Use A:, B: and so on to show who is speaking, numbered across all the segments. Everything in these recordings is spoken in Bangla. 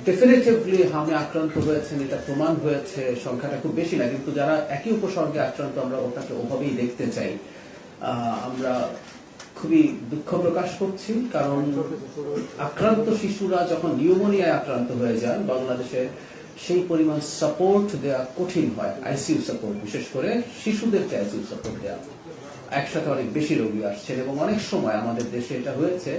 A: ডেফিনেটিভলি হামে আক্রান্ত হয়েছেন, এটা প্রমাণ হয়েছে। সংখ্যাটা খুব বেশি না, কিন্তু যারা একই উপসর্গে আক্রান্ত আমরা ওটাকে ওভাবেই দেখতে চাই। আমরা খুবই দুঃখ প্রকাশ করছি, কারণ আক্রান্ত শিশুরা যখন নিউমোনিয়ায় আক্রান্ত হয়ে যান বাংলাদেশে সেই পরিমাণ সাপোর্ট দেওয়া কঠিন হয়। আইসিইউ সাপোর্ট, বিশেষ করে শিশুদেরকে আইসিইউ সাপোর্ট দেওয়া। একসাথে অনেক বেশি রোগী আসছেন এবং অনেক সময় আমাদের দেশে এটা হয়েছে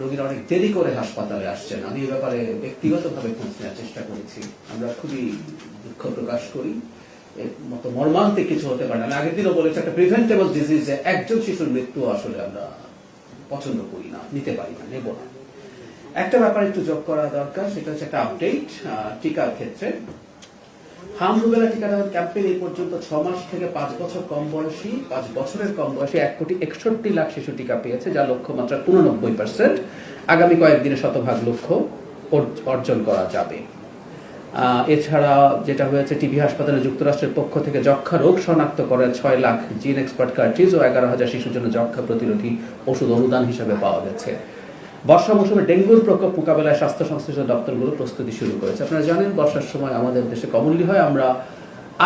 A: রোগীরা অনেক দেরি করে হাসপাতালে আসছেন। আমি এই ব্যাপারে ব্যক্তিগতভাবে খোঁজ নেওয়ার চেষ্টা করেছি। আমরা খুবই দুঃখ প্রকাশ করি। এর মতো মর্মান্তিক কিছু হতে পারে না। আমি আগের দিনও বলেছি, একটা প্রিভেন্টেবল ডিজিজে একজন শিশুর মৃত্যু আসলে আমরা পছন্দ করি না, নিতে পারি না, নেব না। একটা ব্যাপার একটু যোগ করা দরকার, সেটা হচ্ছে একটা আপডেট টিকার ক্ষেত্রে। হাম রুবেলা টিকাদান ক্যাম্পেইন এই পর্যন্ত 6 মাস থেকে 5 বছর কম বয়সী, 5 বছরের কম বয়সী 1,61,00,000 শিশু টিকা পেয়েছে, যা লক্ষ্যমাত্রা 89%। আগামী কয়েকদিনে শতভাগ লক্ষ্য অর্জন করা যাবে। এছাড়া যেটা হয়েছে, টিবি হাসপাতালে যুক্তরাষ্ট্রের পক্ষ থেকে যক্ষা রোগ শনাক্ত করে 6 লাখ জিন এক্সপার্ট কার্ট্রিজ ও 11,000 শিশুর জন্য যক্ষা প্রতিরোধী ওষুধ অনুদান হিসেবে পাওয়া গেছে। বর্ষা মৌসুমে ডেঙ্গুর প্রকোপ মোকাবেলায় স্বাস্থ্য সংশ্লিষ্ট দপ্তরগুলো প্রস্তুতি শুরু করেছে। আপনারা জানেন, বর্ষার সময় আমাদের দেশে কমনলি হয়। আমরা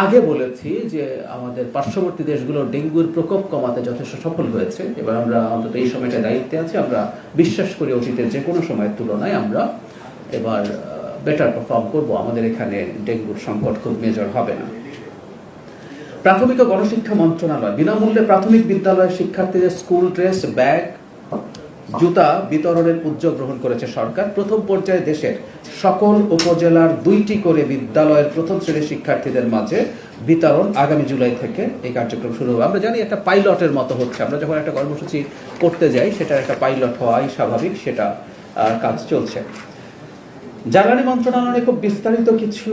A: আগে বলেছি যে আমাদের পার্শ্ববর্তী দেশগুলো ডেঙ্গুর প্রকোপ কমাতে যথেষ্ট সফল হয়েছে। এবার আমরা অন্তত এই সময়টা দায়িত্বে আছি। আমরা বিশ্বাস করি অতীতের যে কোনো সময়ের তুলনায় আমরা এবার বেটার পারফর্ম করব। আমাদের এখানে ডেঙ্গুর সংকট খুব মেজর হবে না। প্রাথমিক ও গণশিক্ষা মন্ত্রণালয় বিনামূল্যে প্রাথমিক বিদ্যালয়ের শিক্ষার্থীদের স্কুল ড্রেস, ব্যাগ, জুতা বিতরণের উদ্যোগ গ্রহণ করেছে সরকার। প্রথম পর্যায়ে দেশের সকল উপজেলার 2টি করে বিদ্যালয়ের প্রথম শ্রেণীর শিক্ষার্থীদের মাঝে বিতরণ আগামী জুলাই থেকে এই কার্যক্রম শুরু হবে। আমরা জানি একটা পাইলটের মতো হচ্ছে। আমরা যখন একটা কর্মসূচি করতে যাই, সেটা একটা পাইলট হওয়াই স্বাভাবিক, সেটা কাজ চলছে। জ্বালানি মন্ত্রণালয়ে খুব বিস্তারিত কিছু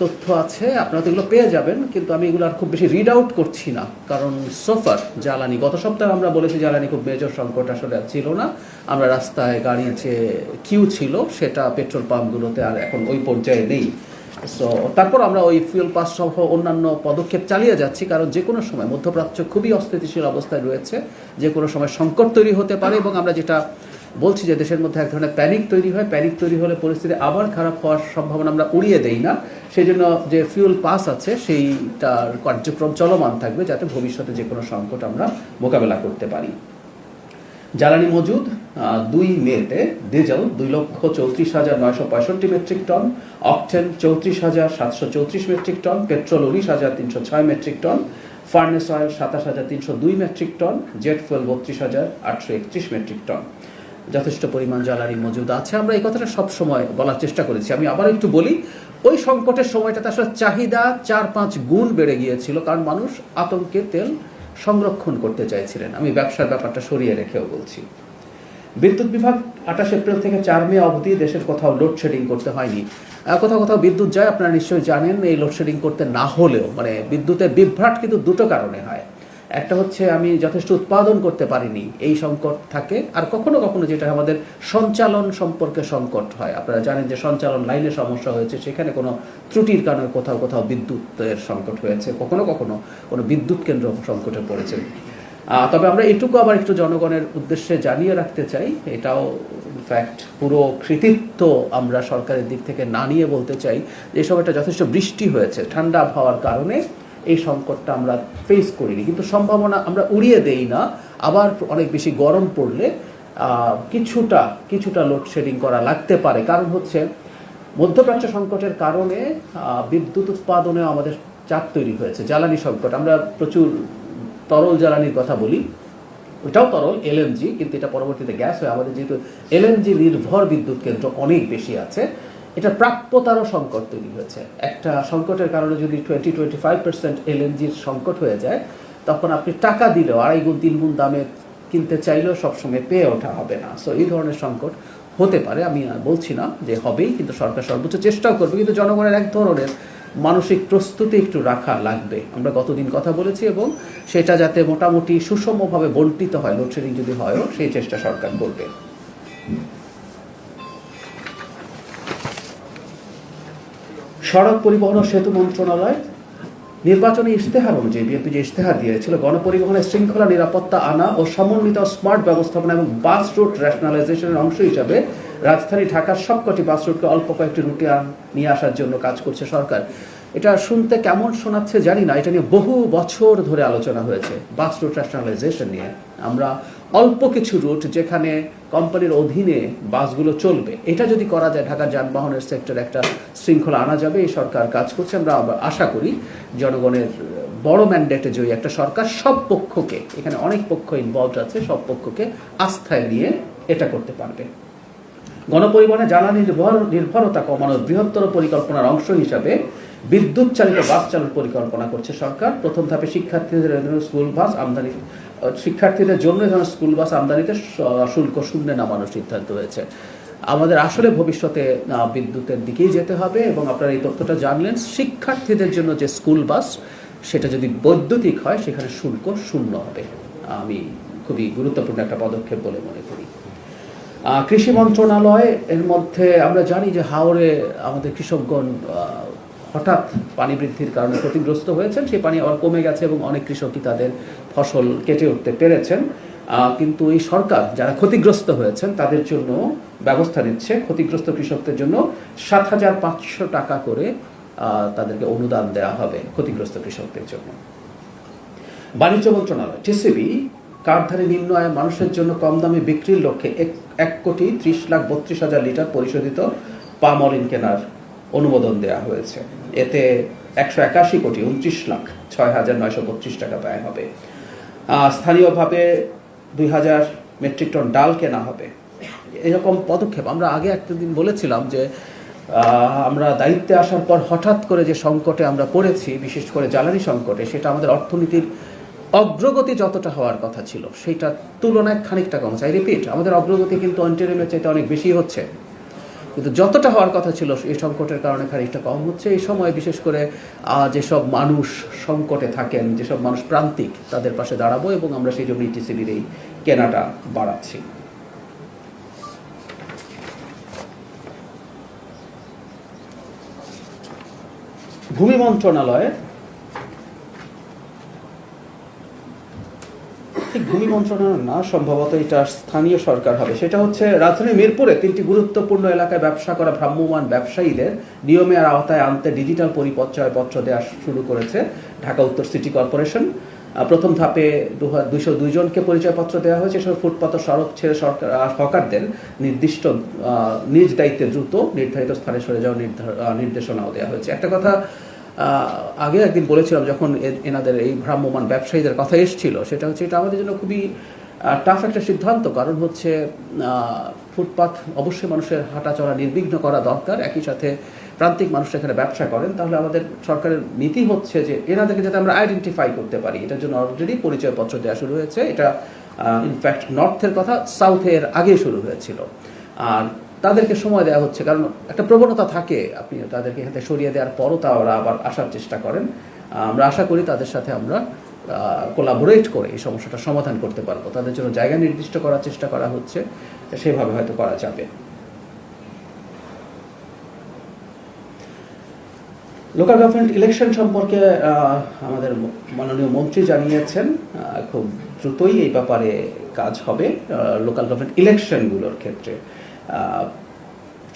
A: তথ্য আছে, আপনারা তো এগুলো পেয়ে যাবেন, কিন্তু আমি এগুলো আর খুব বেশি রিড আউট করছি না, কারণ সোফার জ্বালানি, গত সপ্তাহে আমরা বলেছি জ্বালানি খুব মেজর সংকট আসলে ছিল না। আমরা রাস্তায় গাড়ির যে কিউ ছিল সেটা পেট্রোল পাম্পগুলোতে আর এখন ওই পর্যায়ে নেই। সো তারপর আমরা ওই ফুয়েল পাস সহ অন্যান্য পদক্ষেপ চালিয়ে যাচ্ছি, কারণ যে কোনো সময় মধ্যপ্রাচ্য খুবই অস্থিতিশীল অবস্থায় রয়েছে, যে কোনো সময় সংকট তৈরি হতে পারে। এবং আমরা যেটা বলছি যে দেশের মধ্যে এক ধরনের প্যানিক তৈরি হয়, প্যানিক তৈরি হলে পরিস্থিতি আবার খারাপ হওয়ার সম্ভাবনা আমরা উড়িয়ে দেই না। সেই জন্য যে ফিউল পাস আছে সেইটার কার্যক্রম চলমান থাকবে, যাতে ভবিষ্যতে যে কোনো সংকট আমরা মোকাবেলা করতে পারি। জ্বালানি মজুদ 2 মেতে diesel 2,34,965 metric ton, octane 34,734 metric ton, petrol 19,306 metric ton, furnace oil 27,302 metric ton, jet fuel 32,831 metric ton. যথেষ্ট পরিমাণ জ্বালানি মজুদ আছে। আমরা এই কথাটা সব সময় বলার চেষ্টা করেছি। আমি আবার একটু বলি, ওই সংকটের সময়টাতে আসলে চাহিদা 4-5 গুণ বেড়ে গিয়েছিল, কারণ মানুষ আতঙ্কে তেল সংরক্ষণ করতে চাইছিলেন। আমি ব্যবসার ব্যাপারটা সরিয়ে রেখেও বলছি। বিদ্যুৎ বিভাগ 28 এপ্রিল থেকে 4 মে অবধি দেশের কোথাও লোডশেডিং করতে হয়নি। কোথাও কোথাও বিদ্যুৎ যায়, আপনারা নিশ্চয়ই জানেন। এই লোডশেডিং করতে না হলেও মানে বিদ্যুতের বিভ্রাট কিন্তু দুটো কারণে হয়। একটা হচ্ছে আমি যথেষ্ট উৎপাদন করতে পারিনি, এই সংকট থাকে। আর কখনো কখনো যেটা আমাদের সঞ্চালন সম্পর্কে সংকট হয়। আপনারা জানেন যে সঞ্চালন লাইনে সমস্যা হয়েছে, সেখানে কোনো ত্রুটির কারণে কোথাও কোথাও বিদ্যুতের সংকট হয়েছে, কখনো কখনো কোনো বিদ্যুৎ কেন্দ্র সংকটে পড়েছে। তবে আমরা এটুকু আবার একটু জনগণের উদ্দেশ্যে জানিয়ে রাখতে চাই, এটাও ইনফ্যাক্ট পুরো কৃতিত্ব আমরা সরকারের দিক থেকে না নিয়ে বলতে চাই, যে সময়টা যথেষ্ট বৃষ্টি হয়েছে, ঠান্ডা আবহাওয়ার কারণে এই সংকটটা আমরা ফেস করিনি। কিন্তু সম্ভাবনা আমরা উড়িয়ে দেই না, আবার অনেক বেশি গরম পড়লে কিছুটা লোডশেডিং করা লাগতে পারে। কারণ হচ্ছে মধ্যপ্রাচ্য সংকটের কারণে বিদ্যুৎ উৎপাদনেও আমাদের চাপ তৈরি হয়েছে। জ্বালানি সংকট, আমরা প্রচুর তরল জ্বালানির কথা বলি, ওইটাও তরল এলএনজি, কিন্তু এটা পরবর্তীতে গ্যাস হয়। আমাদের যেহেতু এলএনজি নির্ভর বিদ্যুৎ কেন্দ্র অনেক বেশি আছে, এটা প্রাপ্যতারও সংকট তৈরি হয়েছে। একটা সংকটের কারণে যদি 20-25% এলএনজির সংকট হয়ে যায়, তখন আপনি টাকা দিলেও 2.5 গুণ 3 গুণ দামে কিনতে চাইলেও সবসময় পেয়ে ওঠা হবে না। সো এই ধরনের সংকট হতে পারে, আমি বলছি না যে হবেই, কিন্তু সরকার সর্বোচ্চ চেষ্টাও করবে। কিন্তু জনগণের এক ধরনের মানসিক প্রস্তুতি একটু রাখা লাগবে। আমরা গতদিন কথা বলেছি, এবং সেটা যাতে মোটামুটি সুষমভাবে বণ্টিত হয়, লোডশেডিং যদি হয়ও, সেই চেষ্টা সরকার করবে। সড়ক পরিবহন ও সেতু মন্ত্রণালয় নির্বাচনী ইশতেহার অনুযায়ী বিএনপি যে ইশতেহার দিয়েছিল, গণপরিবহনের শৃঙ্খলা নিরাপত্তা আনা ও সমন্বিত স্মার্ট ব্যবস্থাপনা এবং বাস রুট রেশনালাইজেশনের অংশ হিসাবে রাজধানী ঢাকার সবকটি বাস রুটকে অল্প কয়েকটি রুটে নিয়ে আসার জন্য কাজ করছে সরকার। এটা শুনতে কেমন শোনাচ্ছে জানি না, এটা নিয়ে বহু বছর ধরে আলোচনা হয়েছে বাস রুট ন্যাশনালাইজেশন নিয়ে। আমরা অল্প কিছু রুট যেখানে কোম্পানির অধীনে বাসগুলো চলবে, এটা যদি করা যায় ঢাকার যানবাহনের সেক্টরে একটা শৃঙ্খলা আনা যাবে। এই সরকার কাজ করছে, আমরা আশা করি জনগণের বড় ম্যান্ডেটে জয়ী একটা সরকার সব পক্ষকে, এখানে অনেক পক্ষ ইনভলভড আছে, সব পক্ষকে আস্থায় নিয়ে এটা করতে পারবে। গণপরিবহনে জ্বালানি নির্ভরতা কমানোর বৃহত্তর পরিকল্পনার অংশ হিসাবে বিদ্যুৎ চালিত বাস চালুর পরিকল্পনা করছে সরকার। প্রথম ধাপে শিক্ষার্থীদের জন্য স্কুল বাস আমদানিতে শুল্ক শূন্যে নামানোর সিদ্ধান্ত হয়েছে। আমাদের আসলে ভবিষ্যতে বিদ্যুতের দিকেই যেতে হবে, এবং আপনারা এই তথ্যটা জানলেন, শিক্ষার্থীদের জন্য যে স্কুল বাস সেটা যদি বৈদ্যুতিক হয় সেখানে শুল্ক শূন্য হবে। আমি খুবই গুরুত্বপূর্ণ একটা পদক্ষেপ বলে মনে করি। কৃষি মন্ত্রণালয় এর মধ্যে আমরা জানি যে হাওরে আমাদের কৃষকগণ হঠাৎ পানি বৃদ্ধির কারণে ক্ষতিগ্রস্ত হয়েছেন, সেই পানি আবার কমে গেছে এবং অনেক কৃষকই তাদের ফসল কেটে উঠতে পেরেছেন। কিন্তু এই সরকার যারা ক্ষতিগ্রস্ত হয়েছেন তাদের জন্য ব্যবস্থা নিচ্ছে। ক্ষতিগ্রস্ত কৃষকদের জন্য ৭,৫০০ টাকা করে তাদেরকে অনুদান দেওয়া হবে ক্ষতিগ্রস্ত কৃষকদের জন্য। বাণিজ্য মন্ত্রণালয় টিসিবি কার্ডধারী নিম্ন আয়ের মানুষের জন্য কম দামে বিক্রির লক্ষ্যে ১,৩০,৩২,০০০ লিটার পরিশোধিত পাম অয়েল কেনার অনুমোদন দেওয়া হয়েছে। এতে ১৮০,২৯,০৬,৯২৫ টাকা ব্যয় হবে। স্থানীয়ভাবে ২,০০০ মেট্রিক টন ডাল কেনা হবে। এরকম পদক্ষেপ আমরা আগে একটা দিন বলেছিলাম যে আমরা দায়িত্বে আসার পর হঠাৎ করে যে সংকটে আমরা পড়েছি, বিশেষ করে জ্বালানি সংকটে, সেটা আমাদের অর্থনীতির অগ্রগতি যতটা হওয়ার কথা ছিল সেইটার তুলনায় খানিকটা কমছে। আই রিপিট, আমাদের অগ্রগতি কিন্তু অন্টারিয়ামের চাইতে অনেক বেশি হচ্ছে, কিন্তু যতটা হওয়ার কথা ছিল এই সংকটের কারণে খানিকটা কম হচ্ছে। এই সময় বিশেষ করে যেসব মানুষ সংকটে থাকেন, যেসব মানুষ প্রান্তিক, তাদের পাশে দাঁড়াবো, এবং আমরা সেই জন্য টিসিবির এই কেনাটা বাড়াচ্ছি। ভূমি মন্ত্রণালয়ের ভূমি মন্ত্রণালয় না, সম্ভবত এটা স্থানীয় সরকার হবে। সেটা হচ্ছে রাজধানীর মিরপুরে ৩টি গুরুত্বপূর্ণ এলাকায় ব্যবসা করা ভ্রাম্যমাণ ব্যবসায়ীদের নিয়মের আওতায় আনতে ডিজিটাল পরিচয়পত্র দেওয়া শুরু করেছে ঢাকা উত্তর সিটি কর্পোরেশন। প্রথম ধাপে ২০২ জনকে পরিচয়পত্র দেওয়া হয়েছে। এসব ফুটপাত ও সড়ক ছেড়ে হকারদের নিজ দায়িত্বে দ্রুত নির্ধারিত স্থানে সরে যাওয়ার নির্দেশনাও দেওয়া হয়েছে। একটা কথা আগে একদিন বলেছিলাম যখন এনাদের এই ভ্রাম্যমাণ ব্যবসায়ীদের কথা এসেছিল, সেটা হচ্ছে এটা আমাদের জন্য খুবই টাফ একটা সিদ্ধান্ত। কারণ হচ্ছে ফুটপাত অবশ্যই মানুষের হাঁটা চলা নির্বিঘ্ন করা দরকার, একই সাথে প্রান্তিক মানুষ এখানে ব্যবসা করেন, তাহলে আমাদের সরকারের নীতি হচ্ছে যে এনাদেরকে যাতে আমরা আইডেন্টিফাই করতে পারি। এটার জন্য অলরেডি পরিচয়পত্র দেওয়া শুরু হয়েছে। এটা ইনফ্যাক্ট নর্থের কথা সাউথের আগে শুরু হয়েছিল। আর তাদেরকে সময় দেওয়া হচ্ছে, কারণ একটা প্রবণতা থাকে আপনি তাদেরকে এখানে সরিয়ে দেওয়ার পরও ওরা আবার আসার চেষ্টা করেন। আমরা আশা করি তাদের সাথে আমরা কোলাবোরেট করে এই সমস্যাটা সমাধান করতে পারবো। তাদের জন্য জায়গা নির্দিষ্ট করার চেষ্টা করা হচ্ছে, সেভাবে হয়তো করা যাবে। লোকাল গভর্নমেন্ট ইলেকশন সম্পর্কে আমাদের মাননীয় মন্ত্রী জানিয়েছেন খুব দ্রুতই এই ব্যাপারে কাজ হবে। লোকাল গভর্নমেন্ট ইলেকশনগুলোর ক্ষেত্রে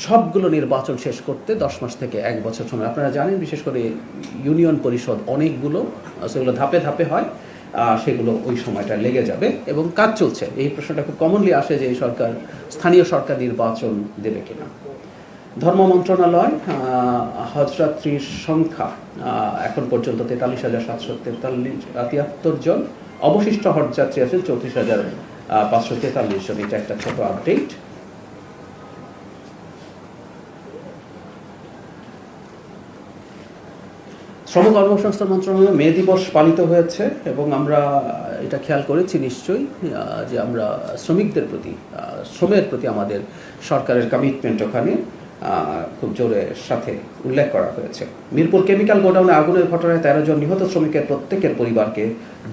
A: সবগুলো নির্বাচন শেষ করতে 10 মাস থেকে 1 বছর সময়। আপনারা জানেন বিশেষ করে ইউনিয়ন পরিষদ অনেকগুলো, সেগুলো ধাপে ধাপে হয়, সেগুলো ওই সময়টা লেগে যাবে এবং কাজ চলছে। এই প্রশ্নটা খুব কমনলি আসে যে এই সরকার স্থানীয় সরকার নির্বাচন দেবে কিনা। ধর্ম মন্ত্রণালয় হজযাত্রীর সংখ্যা এখন পর্যন্ত 43,773 জন, অবশিষ্ট হজযাত্রী আছেন 34,543 জন। এটা একটা ছোট আপডেট। শ্রম কর্মসংস্থান মন্ত্রণালয়ে মে দিবস পালিত হয়েছে এবং আমরা এটা খেয়াল করেছি নিশ্চয়ই যে আমরা শ্রমিকদের প্রতি, শ্রমের প্রতি আমাদের সরকারের কমিটমেন্ট ওখানে খুব জোরের সাথে উল্লেখ করা হয়েছে। মিরপুর কেমিক্যাল গোডাউনে আগুনের ঘটনায় 13 জন নিহত শ্রমিকের প্রত্যেকের পরিবারকে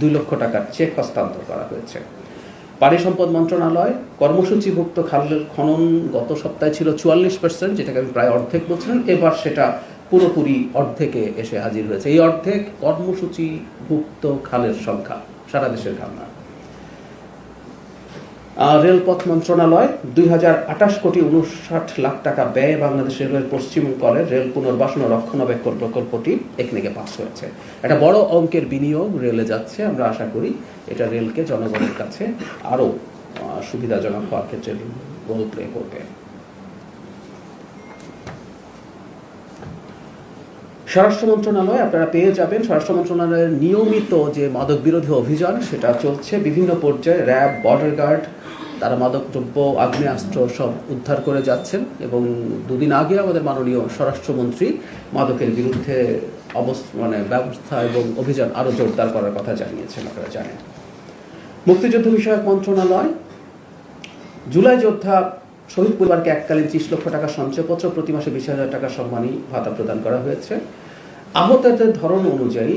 A: 2 লক্ষ টাকার চেক হস্তান্তর করা হয়েছে। পানি সম্পদ মন্ত্রণালয় কর্মসূচিভুক্ত খালের খনন গত সপ্তাহে ছিল 44%, যেটাকে আমি প্রায় অর্ধেক বলছিলাম, এবার সেটা পুরোপুরি অর্ধেকে এসে হাজির হয়েছে। এই অর্ধেক কর্মসূচিভুক্ত খালের সংখ্যা সারা দেশের খাল না। রেলপথ মন্ত্রণালয় 2028 কোটি 59 লাখ টাকা ব্যয়ে বাংলাদেশ রেলওয়ের পশ্চিম অঞ্চলের রেল পুনর্বাসন ও রক্ষণাবেক্ষণ প্রকল্পটি টেকনিকে পাস হয়েছে। একটা বড় অঙ্কের বিনিয়োগ রেলে যাচ্ছে। আমরা আশা করি এটা রেলকে জনগণের কাছে আরো সুবিধাজনক হওয়ার ক্ষেত্রে রোল প্লে করবে। স্বরাষ্ট্র মন্ত্রণালয় আপনারা পেয়ে যাবেন। স্বরাষ্ট্র মন্ত্রণালয়ের নিয়মিত যে মাদক বিরোধী অভিযান সেটা চলছে বিভিন্ন পর্যায়ে। র্যাব, বর্ডার গার্ড তারা মাদকদ্রব্য, আগ্নেয়াস্ত্র সব উদ্ধার করে যাচ্ছেন এবং দুদিন আগে আমাদের মাননীয় স্বরাষ্ট্রমন্ত্রী মাদকের বিরুদ্ধে ব্যবস্থা এবং অভিযান আরো জোরদার করার কথা জানিয়েছেন, আপনারা জানেন। মুক্তিযুদ্ধ বিষয়ক মন্ত্রণালয় জুলাই যোদ্ধা শহীদ পরিবারকে এককালীন 30 লক্ষ টাকা সঞ্চয়পত্র, প্রতি মাসে 20,000 টাকা সম্মানী ভাতা প্রদান করা হয়েছে। আহতদের ধরন অনুযায়ী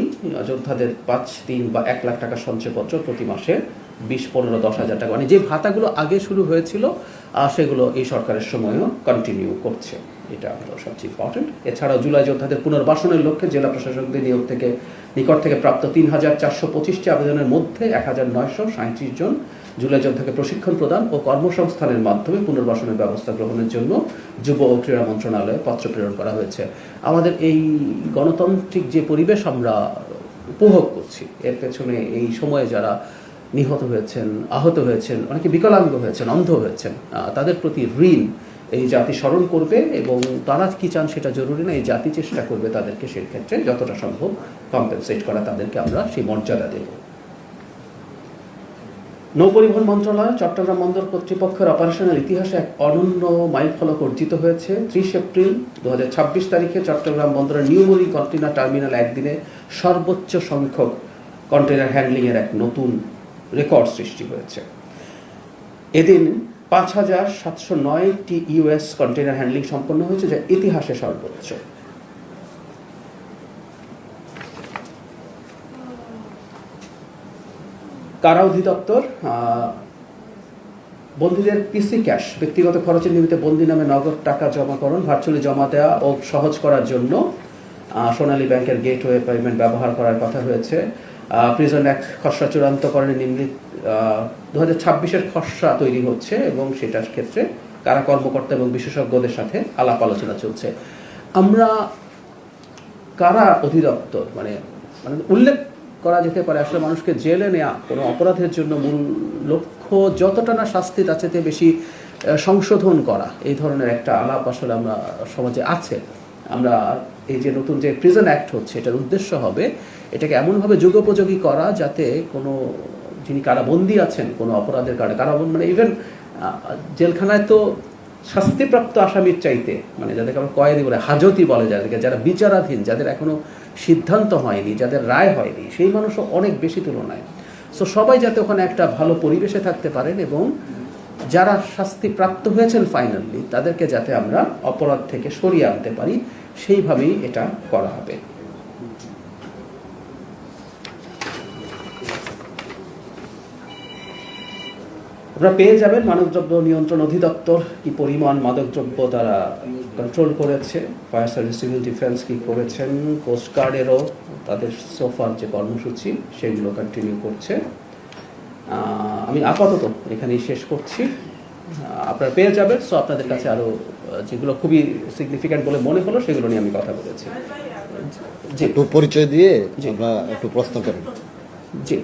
A: যোদ্ধাদের 5, 3 বা 1 লাখ টাকা সঞ্চয়পত্র, প্রতি মাসে 20, 15, 10,000 টাকা, যে ভাতাগুলো আগে শুরু হয়েছিল সেগুলো এই সরকারের সময়ও কন্টিনিউ করছে। এটা সবচেয়ে ইম্পর্টেন্ট। এছাড়াও জুলাই যোদ্ধাদের পুনর্বাসনের লক্ষ্যে জেলা প্রশাসকদের নিকট থেকে প্রাপ্ত 3,425টি আবেদনের মধ্যে 1,937 জন জুলাই যোদ্ধাকে প্রশিক্ষণ প্রদান ও কর্মসংস্থানের মাধ্যমে পুনর্বাসনের ব্যবস্থা গ্রহণের জন্য যুব ও ক্রীড়া মন্ত্রণালয়ে পত্র প্রেরণ করা হয়েছে। আমাদের এই গণতান্ত্রিক যে পরিবেশ আমরা উপভোগ করছি, এর পেছনে এই সময়ে যারা নিহত হয়েছেন, আহত হয়েছেন, অনেকে বিকলাঙ্গ হয়েছেন, অন্ধ হয়েছেন, তাদের প্রতি ঋণ এই জাতি স্মরণ করবে এবং তারা কি চান সেটা জরুরি না, এই জাতি চেষ্টা করবে তাদেরকে সেই ক্ষেত্রে যতটা সম্ভব কম্পেনসেট করা, তাদেরকে আমরা সেই মর্যাদা দেব। নৌপরিবহন মন্ত্রণালয় চট্টগ্রাম বন্দর কর্তৃপক্ষের অপারেশনাল ইতিহাসে এক অনন্য মাইলফলক অর্জিত হয়েছে। 30 এপ্রিল 2026 তারিখে চট্টগ্রাম বন্দরের নিউমরি কন্টেইনার টার্মিনাল একদিনে সর্বোচ্চ সংখ্যক কন্টেইনার হ্যান্ডলিং এর এক নতুন রেকর্ড সৃষ্টি হয়েছে। এদিন 5,709টি ইউএস কন্টেইনার হ্যান্ডলিং সম্পন্ন হয়েছে, যা ইতিহাসে সর্বোচ্চ। কারা অধিদপ্তর বন্দীদের পিসি ক্যাশ ব্যক্তিগত খরচের নিমিত্তে বন্দী নামে নগদ টাকা জমাকরণ, ভার্চুয়ালি জমা দেওয়া ও সহজ করার জন্য সোনালী ব্যাংকের গেটওয়ে পেমেন্ট ব্যবহার করার কথা হয়েছে। প্রিজন অ্যাক্ট খসড়া চূড়ান্তকরণে নিম্নিত 2026-এর খসড়া তৈরি হচ্ছে এবং সেটার ক্ষেত্রে কারা কর্মকর্তা এবং বিশেষজ্ঞদের সাথে আলাপ আলোচনা চলছে। আমরা কারা অধিদপ্তর মানে উল্লেখ করা যেতে পারে, আসলে মানুষকে জেলে নেওয়া কোনো অপরাধের জন্য মূল লক্ষ্য যতটা না শাস্তি তার চেয়ে বেশি সংশোধন করা, এই ধরনের একটা আলাপ আসলে আমরা সমাজে আছে। আমরা এই যে নতুন যে প্রিজন অ্যাক্ট হচ্ছে, এটার উদ্দেশ্য হবে এটাকে এমনভাবে যুগোপযোগী করা যাতে কোনো যিনি কারাবন্দী আছেন কোনো অপরাধের কারাবন্দী ইভেন জেলখানায় তো শাস্তিপ্রাপ্ত আসামির চাইতে যাদেরকে আমরা কয়েদি বলে, হাজতি বলে, যারা বিচারাধীন, যাদের এখনো সিদ্ধান্ত হয়নি, যাদের রায় হয়নি, সেই মানুষও অনেক বেশি তুলনায়। সো সবাই যাতে ওখানে একটা ভালো পরিবেশে থাকতে পারেন এবং যারা শাস্তিপ্রাপ্ত হয়েছেন ফাইনালি তাদেরকে যাতে আমরা অপরাধ থেকে সরিয়ে আনতে পারি, সেইভাবেই এটা করা হবে। আপনারা পেয়ে যাবেন মাদকদ্রব্য নিয়ন্ত্রণ অধিদপ্তর কি পরিমাণ মাদকদ্রব্য তারা কন্ট্রোল করেছে, ফায়ার সার্ভিস, সিভিল ডিফেন্স কি করেছেন, কোস্টগার্ডেরও তাদের সোফার যে কর্মসূচি সেগুলো কন্টিনিউ করছে। আমি আপাতত এখানেই শেষ করছি, আপনারা পেয়ে যাবেন। সো আপনাদের কাছে আরও যেগুলো খুবই সিগনিফিক্যান্ট বলে মনে হলো সেগুলো নিয়ে আমি কথা বলেছি।
B: জি, একটু পরিচয় দিয়ে আমরা একটু প্রশ্ন করেন।
A: জি,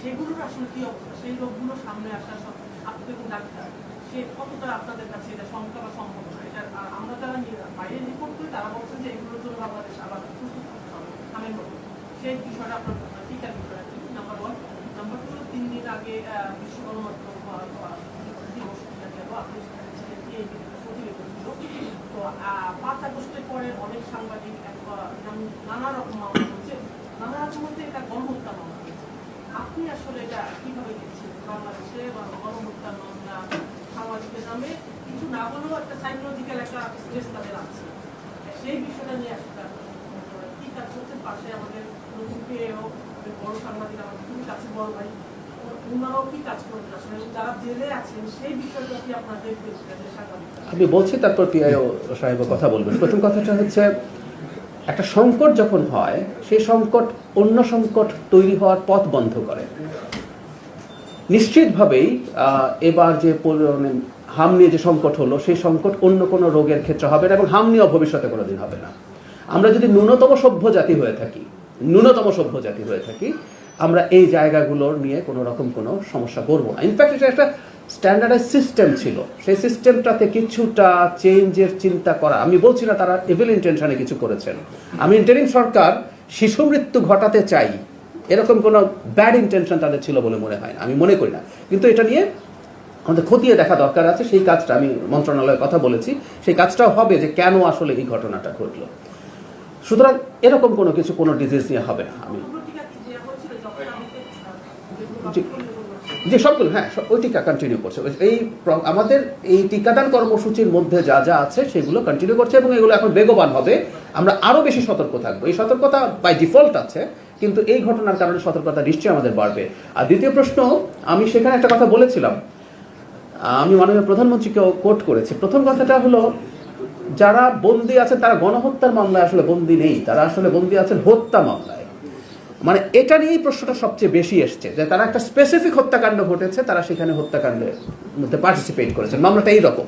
C: সেগুলোর আসলে কি অবস্থা, সেই রোগগুলো সামনে আসা আপনাদের কোন ডাক্তার সে কতটা আপনাদের কাছে এটা সংখ্যা বা সম্ভাবনা, এটা আমরা যারা বাইরে রিপোর্ট করি তারা বলছেন যে এগুলোর জন্য বাংলাদেশ আবার প্রস্তুত করতে হবে আমের মতো, সেই বিষয়টা আপনার টিকার বিষয়টা নাম্বার 1। নাম্বার 2, 3 দিন আগে বিশ্ব গণমাধ্যম দিবস গেল, আপনি প্রতিবেদন ছিল তো 5 আগস্টের পরে অনেক সাংবাদিক নানা রকম মামলা হচ্ছে, নানা রকম এটা গণহত্যা মামলা। আপনি আসলে এটা কিভাবে দেখছেন বাংলাদেশে গণহত্যা মামলা সাংবাদিকের নামে কিছু না বলেও একটা সাইকোলজিক্যাল একটা স্ট্রেস তাদের আছে, সেই বিষয়টা নিয়ে আসলে কি কাজ করছেন? পাশে আমাদের নতুন পেয়েও আপনাদের বড় সাংবাদিক, আমাদের খুবই কাছে বড় ভাই, ওনারাও কি কাজ করবেন আসলে, এবং যারা জেলে আছেন সেই বিষয়টা কি আপনারা দেখবেন সাংবাদিকরা?
A: আমি বলছি, তারপর পিআইও সাহেব কথা বলবেন। প্রথম কথাটা হচ্ছে, একটা সংকট যখন হয়, সেই সংকট অন্য সংকট তৈরি হওয়ার পথ বন্ধ করে। নিশ্চিতভাবেই এবার যে হাম নিয়ে যে সংকট হলো, সেই সংকট অন্য কোনো রোগের ক্ষেত্রে হবে না, এবং হাম নিয়েও ভবিষ্যতে কোনোদিন হবে না। আমরা যদি ন্যূনতম সভ্য জাতি হয়ে থাকি, আমরা এই জায়গাগুলোর নিয়ে কোনো রকম কোনো সমস্যা করবো না। ইনফ্যাক্ট এটা একটা স্ট্যান্ডার্ডাইজ সিস্টেম ছিল, সেই সিস্টেমটাতে কিছুটা চেঞ্জের চিন্তা করা। আমি বলছি না তারা ইভিল ইন্টেনশনে কিছু করেছেন। আমি ইন্টারিম সরকার শিশু মৃত্যু ঘটাতে চাই, এরকম কোনো ব্যাড ইন্টেনশন তাদের ছিল বলে মনে হয় না, আমি মনে করি না। কিন্তু এটা নিয়ে আমাদের খতিয়ে দেখা দরকার আছে। সেই কাজটা আমি মন্ত্রণালয়ে কথা বলেছি, সেই কাজটাও হবে যে কেন আসলে এই ঘটনাটা ঘটলো। সুতরাং এরকম কোনো কিছু কোনো ডিজিজ নিয়ে হবে না। আমি যে সবগুলো, হ্যাঁ, ওই টিকা কন্টিনিউ করছে। এই আমাদের এই টিকাদান কর্মসূচির মধ্যে যা যা আছে সেগুলো কন্টিনিউ করছে, এবং এগুলো এখন বেগবান হবে। আমরা আরো বেশি সতর্ক থাকবো। এই সতর্কতা বাই ডিফল্ট আছে, কিন্তু এই ঘটনার কারণে সতর্কতা নিশ্চয়ই আমাদের বাড়বে। আর দ্বিতীয় প্রশ্ন, আমি সেখানে একটা কথা বলেছিলাম, আমি মাননীয় প্রধানমন্ত্রীকেও কোট করেছি। প্রথম কথাটা হলো, যারা বন্দী আছেন তারা গণহত্যার মামলায় আসলে বন্দী নেই, তারা আসলে বন্দী আছেন হত্যা মামলায়। মানে এটা নিয়েই প্রশ্নটা সবচেয়ে বেশি এসছে, যে তারা একটা স্পেসিফিক হত্যাকাণ্ড ঘটেছে, তারা সেখানে হত্যাকাণ্ডের মধ্যে পার্টিসিপেট করেছেন। মামলাটা এইরকম।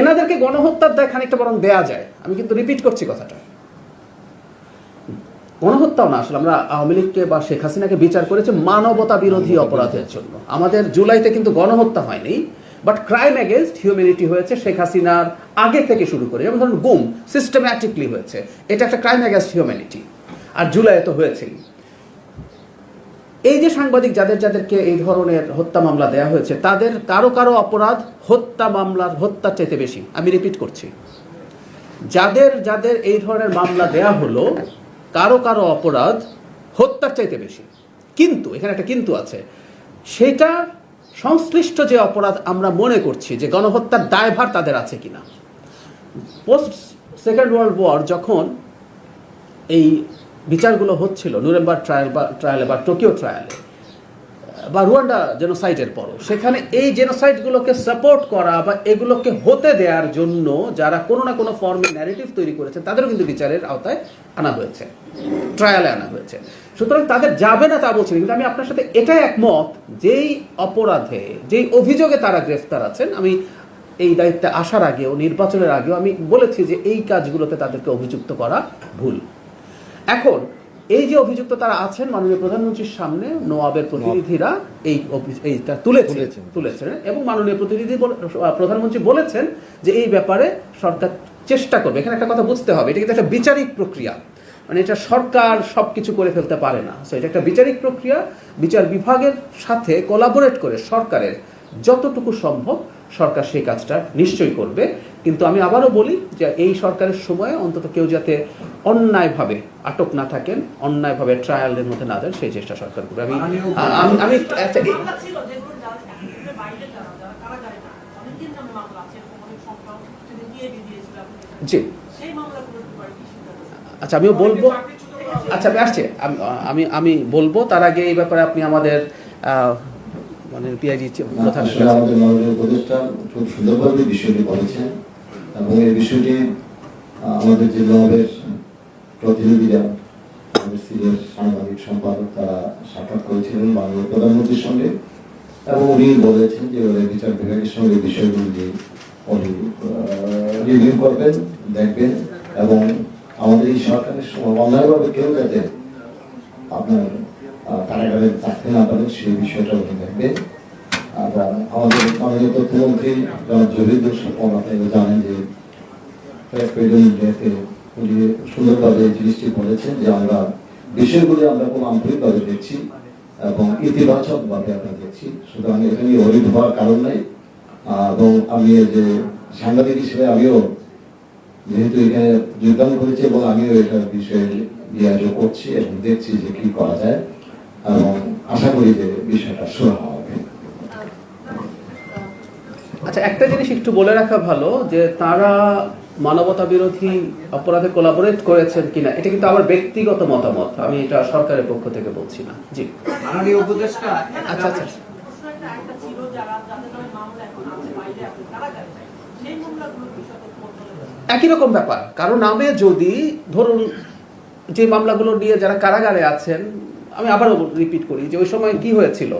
A: এনাদেরকে গণহত্যার দায় খানিকটা বরং দেয়া যায়। আমি কিন্তু রিপিট করছি কথাটা, গণহত্যাও না, আসলে আমরা আওয়ামী লীগকে বা শেখ হাসিনাকে বিচার করেছি মানবতা বিরোধী অপরাধের জন্য। আমাদের জুলাইতে কিন্তু গণহত্যা হয়নি, বাট ক্রাইম এগেইনস্ট হিউম্যানিটি হয়েছে শেখ হাসিনার আগে থেকে শুরু করে। যেমন ধরুন গুম সিস্টেম্যাটিকলি হয়েছে, এটা একটা ক্রাইম এগেইনস্ট হিউম্যানিটি, আর জুলাইয়ে তো হয়েছেই। এই যে সাংবাদিক যাদেরকে এই ধরনের হত্যা মামলা দেয়া হয়েছে, তাদের কারো কারো অপরাধ হত্যা মামলার হত্যার চাইতে বেশি। আমি রিপিট করছি, যাদের এই ধরনের মামলা দেয়া হলো, কারো কারো অপরাধ হত্যার চাইতে বেশি। কিন্তু এখানে একটা কিন্তু আছে, সেটা সংশ্লিষ্ট যে অপরাধ আমরা মনে করছি যে গণহত্যার দায়ভার তাদের আছে কিনা। পোস্ট সেকেন্ড ওয়ার্ল্ড ওয়ার যখন এই বিচারগুলো হচ্ছিল, নুরেমবার্গ ট্রায়ালে বা টোকিও ট্রায়ালে বা রুয়ান্ডা জেনোসাইডের পরও, সেখানে এই জেনোসাইডগুলোকে সাপোর্ট করা বা এগুলোকে হতে দেওয়ার জন্য যারা কোনো না কোনো ফর্মে ন্যারেটিভ তৈরি করেছে, তাদেরও কিন্তু বিচারের আওতায় আনা হয়েছে, ট্রায়ালে আনা হয়েছে। সুতরাং তাদের যাবে না তা বলছি, কিন্তু আমি আপনার সাথে এটাই একমত, যেই অপরাধে, যেই অভিযোগে তারা গ্রেফতার আছেন, আমি এই দায়িত্বে আসার আগেও, নির্বাচনের আগেও আমি বলেছি যে এই কাজগুলোতে তাদেরকে অভিযুক্ত করা ভুল। এখন এই যে অভিযুক্ত তারা আছেন, মাননীয় প্রধানমন্ত্রীর সামনে নোয়াবের প্রতিনিধিরা এইটা তুলেছেন, এবং মাননীয় প্রধানমন্ত্রী বলেছেন যে এই ব্যাপারে সরকার চেষ্টা করবে। এখানে একটা কথা বুঝতে হবে, এটা কিন্তু একটা বিচারিক প্রক্রিয়া, মানে এটা সরকার সবকিছু করে ফেলতে পারে না। সো এটা একটা বিচারিক প্রক্রিয়া, বিচার বিভাগের সাথে কোলাবোরেট করে সরকারের যতটুকু সম্ভব সরকার সেই কাজটা নিশ্চয়ই করবে। কিন্তু আমি আবারও বলি যে এই সরকারের সময়ে অন্তত কেউ যাতে অন্যায়ভাবে আটক না থাকেন, অন্যায়ভাবে ট্রায়ালের মধ্যে না যান, সেই চেষ্টা সরকার করবে। আমি জি, আচ্ছা, আমিও বলবো। আচ্ছা, আমি আসছি, আমি বলবো। তার আগে এই ব্যাপারে আপনি আমাদের মানে পিআইডি প্রধান
D: আমাদের মাননীয় উপদেষ্টা খুব সুন্দরভাবে বিষয়টি বলেছেন, এবং এই বিষয়টি আমাদের যে নোয়াবের প্রতিনিধিরা, আমাদের সিনিয়র সাংবাদিক সম্পাদক, তারা সাক্ষাৎ করেছিলেন মাননীয় প্রধানমন্ত্রীর সঙ্গে, এবং উনি বলেছেন যে বিচার বিভাগের সঙ্গে বিষয়গুলি উনি রিভিউ করবেন, দেখবেন, এবং আমাদের এই সরকারের অন্যায়ভাবে কেউ যাতে আপনার কারাগারে থাকতে না পারে সেই বিষয়টা উনি দেখবেন। আর আমাদের মাননীয় তথ্যমন্ত্রী জহিরুদ্দিন স্বপন, আপনারা জানেন যে উনি সুন্দরভাবে এই জিনিসটি বলেছেন যে আমরা বিষয়গুলি আমরা খুব আন্তরিকভাবে দেখছি এবং ইতিবাচকভাবে আমরা দেখছি, সুতরাং এখানে অরিত হওয়ার কারণ নাই। এবং আমি যে সাংবাদিক হিসেবে আমিও যেহেতু এখানে যোগদান করেছি, এবং আমিও এটার বিষয়ে বিয়াজ করছি এবং দেখছি যে কি করা যায়, এবং আশা করি যে বিষয়টা সুরাহা হবে।
A: আচ্ছা, একটা জিনিস একটু বলে রাখা ভালো, যে তারা মানবতা বিরোধী অপরাধে কোলাবোরেট করেছেন কিনা এটা কিন্তু আমার ব্যক্তিগত মতামত, আমি এটা সরকারের পক্ষ থেকে বলছি না। জি
E: মাননীয় উপদেষ্টা
A: আচ্ছা আচ্ছা
C: প্রশ্ন একটা ছিল যারা যাদের নামে মামলা এখন আছে বাইরে আছে কারাগারে, সেই মামলাগুলোর বিষয়ে তথ্য বলতে
A: একই রকম ব্যাপার, কারণ নামে যদি ধরুন যে মামলাগুলো নিয়ে যারা কারাগারে আছেন, আমি আবারও রিপিট করি যে ওই সময় কি হয়েছিল,